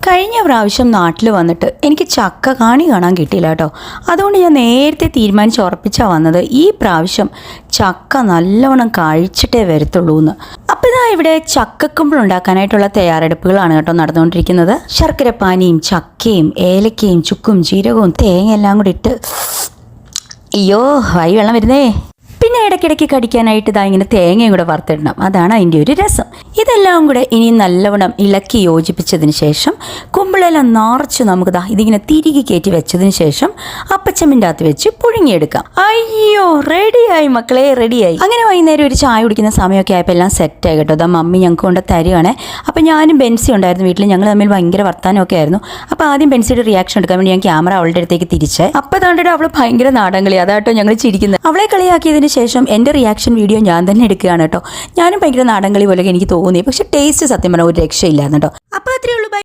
കഴിഞ്ഞ പ്രാവശ്യം നാട്ടിൽ വന്നിട്ട് എനിക്ക് ചക്ക കാണാൻ കിട്ടിയില്ല കേട്ടോ. അതുകൊണ്ട് ഞാൻ നേരത്തെ തീരുമാനിച്ച് ഉറപ്പിച്ചാണ് വന്നത് ഈ പ്രാവശ്യം ചക്ക നല്ലവണ്ണം കഴിച്ചിട്ടേ വരത്തുള്ളൂ എന്ന്. അപ്പോൾ ഇതാ ഇവിടെ ചക്കക്കുമ്പിൾ ഉണ്ടാക്കാനായിട്ടുള്ള തയ്യാറെടുപ്പുകളാണ് കേട്ടോ നടന്നുകൊണ്ടിരിക്കുന്നത്. ശർക്കരപ്പാനിയും ചക്കയും ഏലക്കയും ചുക്കും ജീരകവും തേങ്ങ എല്ലാം കൂടി ഇട്ട് അയ്യോ വായി വെള്ളം വരുന്നേ. പിന്നെ ഇടയ്ക്കിടയ്ക്ക് കടിക്കാനായിട്ട് ഇതാ ഇങ്ങനെ തേങ്ങയും കൂടെ വറുത്തിടണം. അതാണ് അതിൻ്റെ ഒരു രസം. ഇതെല്ലാം കൂടെ ഇനി നല്ലവണ്ണം ഇളക്കി യോജിപ്പിച്ചതിന് ശേഷം കുമ്പിളെല്ലാം നിറച്ച് നമുക്കിതാ ഇതിങ്ങനെ തിരികെ കയറ്റി വെച്ചതിന് ശേഷം അപ്പച്ചമ്മിൻ്റെ അകത്ത് വെച്ച് പുഴുങ്ങിയെടുക്കാം. അയ്യോ റെഡിയായി മക്കളെ, റെഡിയായി. അങ്ങനെ വൈകുന്നേരം ഒരു ചായ കുടിക്കുന്ന സമയമൊക്കെ ആയപ്പോൾ എല്ലാം സെറ്റായി കേട്ടോ. അതാ മമ്മി ഞങ്ങൾക്ക് കൊണ്ട് തരികയാണേ. അപ്പോൾ ഞാനും ബെൻസി ഉണ്ടായിരുന്നു വീട്ടിൽ. ഞങ്ങൾ തമ്മിൽ ഭയങ്കര വർത്താനമൊക്കെ ആയിരുന്നു. അപ്പോൾ ആദ്യം ബെൻസിയുടെ റിയാക്ഷൻ എടുക്കാൻ വേണ്ടി ഞാൻ ക്യാമറ അവളുടെ അടുത്തേക്ക് തിരിച്ചേ. അപ്പോൾ താണ്ടിട്ട് അവൾ ഭയങ്കര നാടൻ കളി. അതാട്ടോ ഞങ്ങൾ ചിരിക്കുന്നത്. അവളെ കളിയാക്കിയതിന് ശേഷം എൻ്റെ റിയാക്ഷൻ വീഡിയോ ഞാൻ തന്നെ എടുക്കുകയാണ് കേട്ടോ. ഞാനും ഭയങ്കര നാടൻ കളി പോലെ എനിക്ക് തോന്നി. പക്ഷേ ടേസ്റ്റ് സത്യം പറഞ്ഞാൽ ഒരു രക്ഷയില്ലായിരുന്നു കേട്ടോ. അപ്പോൾ അത്രയേ ഉള്ളൂ.